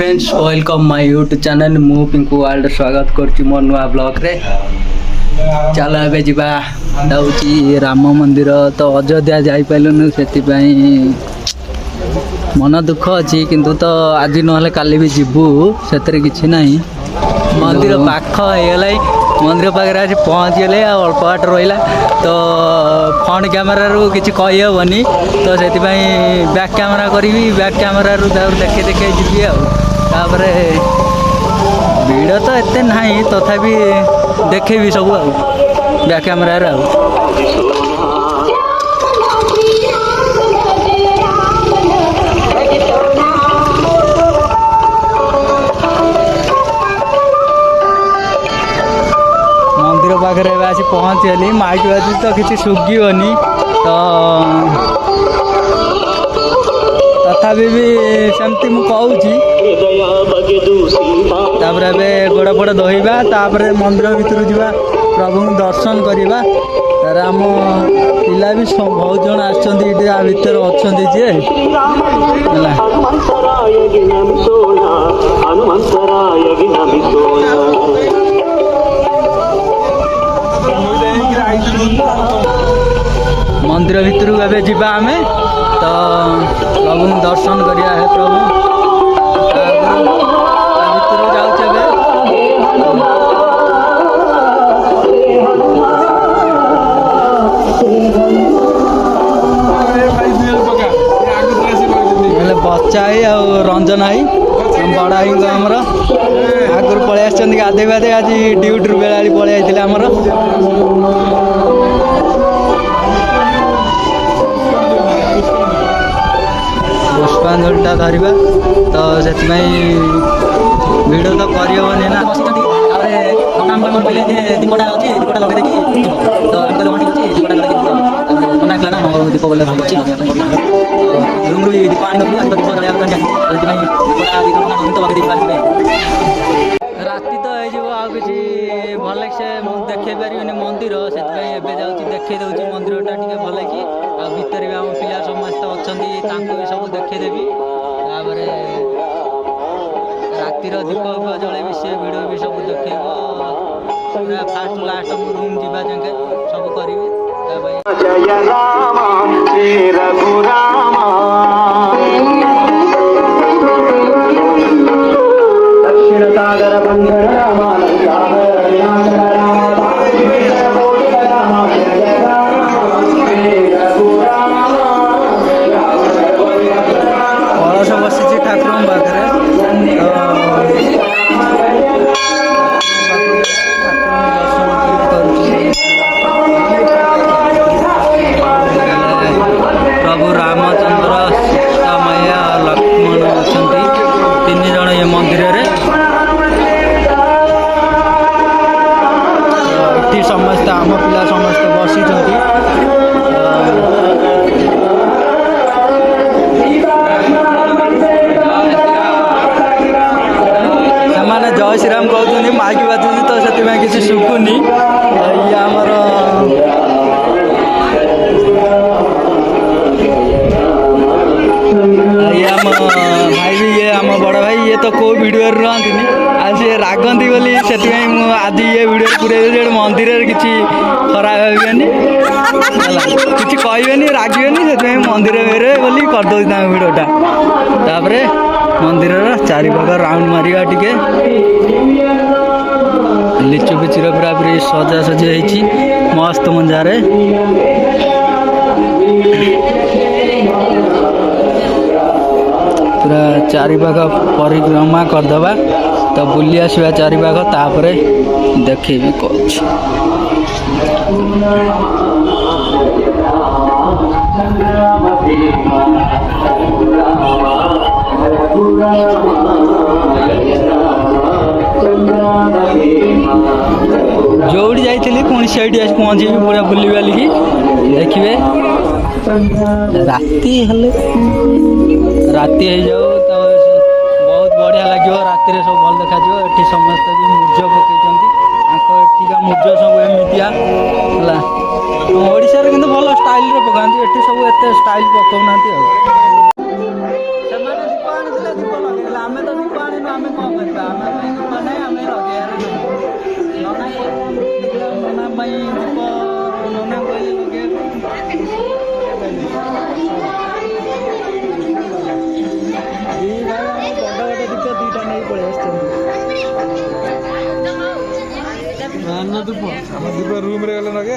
Friends welcome my YouTube channel मु Pinku world स्वागत कर मो नुआ ब्लॉग रे। चलो एबे जीवा जाऊँगी राम मंदिर तो अयोध्या जाइलुनु से मन दुख अच्छी किंतु तो आज ना काली भी जीवु से किसी ना मंदिर पाख होगला मंदिर पाखे आज पहुँचीगले अल्प बाट रहा तो फ्रंट कैमेरा रू किसी कहीहबनी तो से बैक कैमेरा करी बैक कैमेरा रू देखे देखे जी आपर भीड़ तो एते ना तथापि देखे भी सब बैक कैमेरा मंदिर पाखे आसी पहुँचली माइक बाजी तो किसी शुगिबनी तो तथापि भी सेमती मुझे तापर गोड़ फोड़ धोइबा तापर मंदिर भितर जावा प्रभु दर्शन करवा तार आम पिला भी बहुत जन आसर अच्छा जे मंदिर भितर एवं जीवा आम तो प्रभु दर्शन करिया है प्रभु भितर जाऊे बच्चा है रंजन है बड़ आई आमर आगुरी पलि आसछन्ति गाधे गाधे आज ड्यूटी बेला पलि आइथिले आमर पुष्पांजलिटा धरवा तो से भिड तो करहबनी ना दीपटा अच्छी दीपटा लगे देखी तो मना कला ना दीप बोले रूम रू दीप आनी दीप राति तो किसी भल से देखे पारे मंदिर से देखे दूसरी मंदिरटा टे भल कि भितर भी आम पिला समस्त अच्छा भी सब देखेदेवी तापर रातिर दीप जल से भिड भी सब देखे फास्ट लास्ट रूम जावा जाके सब करी जय राम श्री रघुराम दक्षिण सागर बंधन बसी ठाकुर पाखे प्रभु रामचंद्र सीता मैया लक्ष्मण अच्छा तीन जन ये मंदिर ये समस्त आम पिला समस्त बसी जय श्रीराम कहते माइक बाजुची तो से किसी शुभुनि ये आमर ये आम भाई भी ये आम बड़ भाई ये तो कौ वीडियो रुहति आज सी रागंती बोली से आज ये वीडियो पूरे मंदिर किसी खराब भावेनि किसी कहबेनि रागबेनि से मंदिर बोली करदे वीडियोटा तापर मंदिर चारिपाख राउंड मारिया टिके लिचु पिचुर पूरा पूरी सजासजी होती मस्त मंजारे पूरा चारिपाख परिक्रमा करदे तो बुली आसवा चारिपाख तापर देखेबी कौन जोड़ी जाइली पुणी से पहुँची पूरा बुली बालिकी देखिए राति राति हो जाओ तो बहुत बढ़िया लगे राति सब भल देखा ये समस्त भी मूर्ज पकड़ मूर्ज सब एमतिया ओडिशार किंतु भल स्टाइल पकाती ये सब एत स्टाइल पकाऊना दीप आनी दीप लगे आम तो दीप आनी दीप रूम रे गले लगे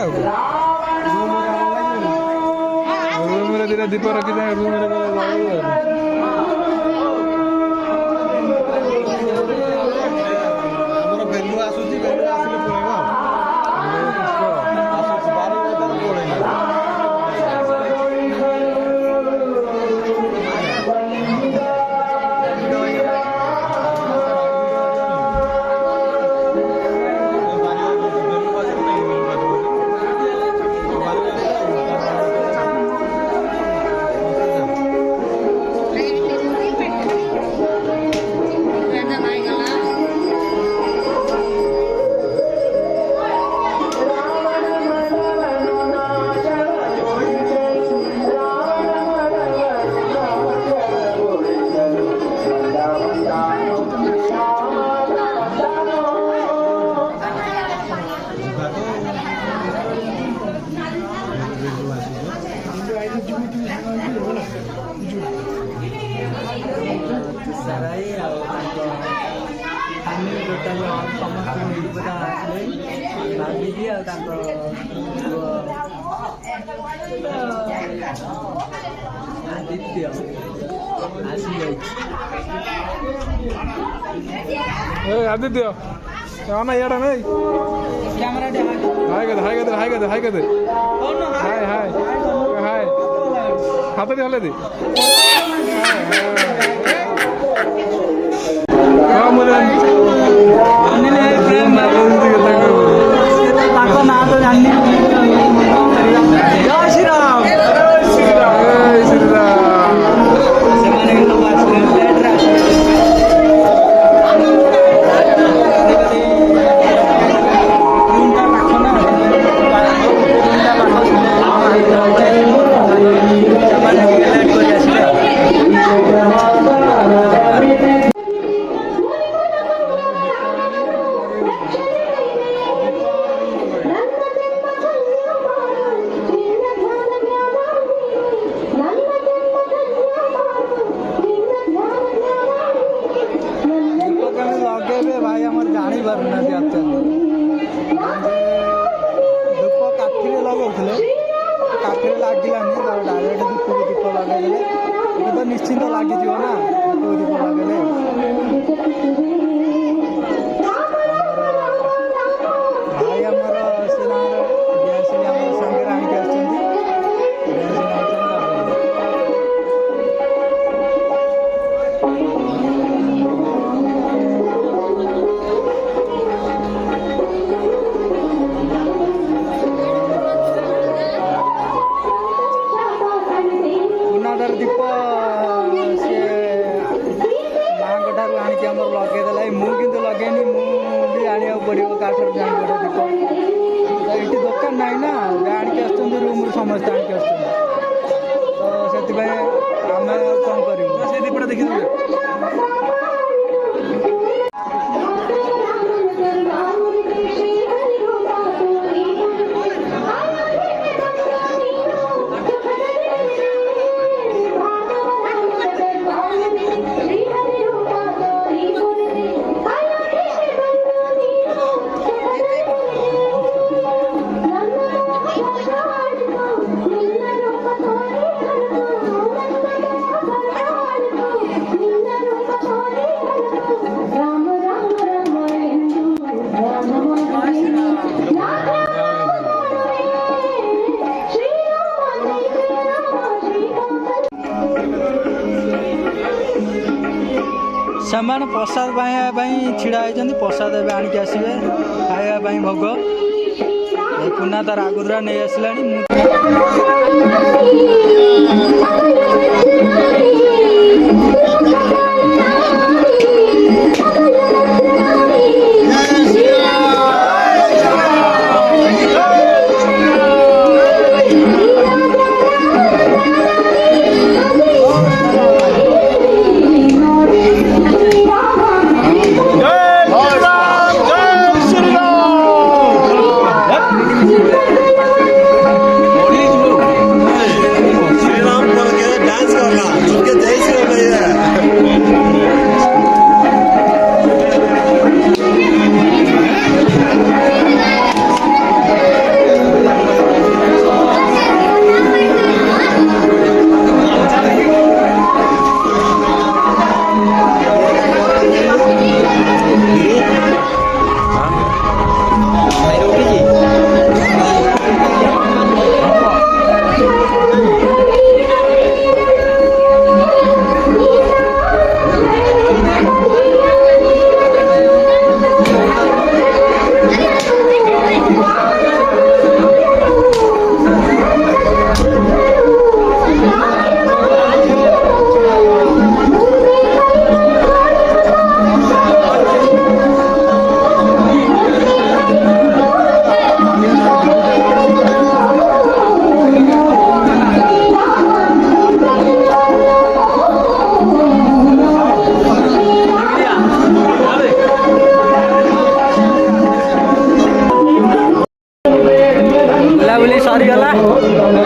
रूम रे दिना दीप रखी रूम रे गले आदित्य ना यार नहीं कैमरा हाय कदे हाय कदे हाय कदे हाय कदे हाय हाय हाय हाथ दे हले दे हां मुझे अनिल है प्रेम ताको ना तो जाननी जय श्री राम जय श्री राम जय श्री राम से माने के लोग आज लेट निश्चिंत लगे ना दीप लगे भाई आमर से गैस सागर आणिक दीप से माँ आणिक लगे मुझे लगेनी मुझे आने पड़ो काठर जान दीप ये दुकान ना ना आणिक रूम समस्त आणिक तो से आम कौन करूँ से दीपटा देखी ସେମାନେ ପ୍ରସାଦ ପାଇବା ପାଇଁ ଛିଡ଼ା ହେଇଛନ୍ତି। ପ୍ରସାଦ ଏବେ ଆଣିକି ଆସିବେ ଖାଇବା ପାଇଁ ଭୋଗ। ଏ ପୁନା ତାର ଆଗରୁ ନେଇ ଆସିଲାଣି।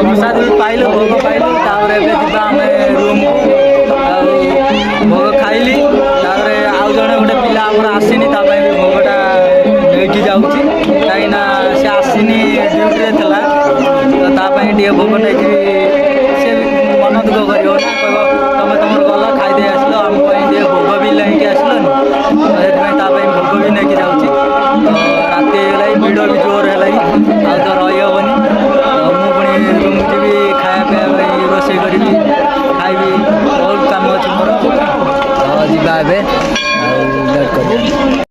ପ୍ରସାଦ ବି ପାଇଲୁ, ଭୋଗ ପାଇଲୁ। ତାପରେ ଏବେ ଯିବା ଆମେ ରୁମ୍କୁ। ଆଉ ଭୋଗ ଖାଇଲି। ତାପରେ ଆଉ ଜଣେ ଗୋଟେ ପିଲା ଆମର ଆସିନି, ତା ପାଇଁ ବି ଭୋଗଟା ନେଇକି ଯାଉଛି। କାହିଁକିନା ସେ ଆସିନି, ଡ୍ୟୁଟିରେ ଥିଲା। ତ ତା ପାଇଁ ଟିକେ ଭୋଗ ନେଇକି ସେ ବି ମନ ଦୁଃଖ କରିବ ନା, କହିବ ତମେ ତମର ଗଲ ଖାଇଦେଇ ଆସିଲ, ଆମ ପାଇଁ ଟିକେ ଭୋଗ ବି ନେଇକି ଆସିଲନି। ତ ସେଥିପାଇଁ ତା ପାଇଁ ଭୋଗ ବି ନେଇକି ଯାଉଛି। ତ ରାତି ହେଇଗଲାଣି, ଭିଡ଼ ବି ଜୋର ହେଲାଣି, ଆଉ ତ ରହିହେବନି। ତ ମୁଁ ପୁଣି ରୁମ୍ ଯିବି, ଖାଇବା ପିଇବା ପାଇଁ ରୋଷେଇ କରିବି, ଖାଇବି। ବହୁତ କାମ ଅଛି ମୋର। ତ ଯିବା ଏବେ ଆଉ ଲେଟ୍ କରିବା।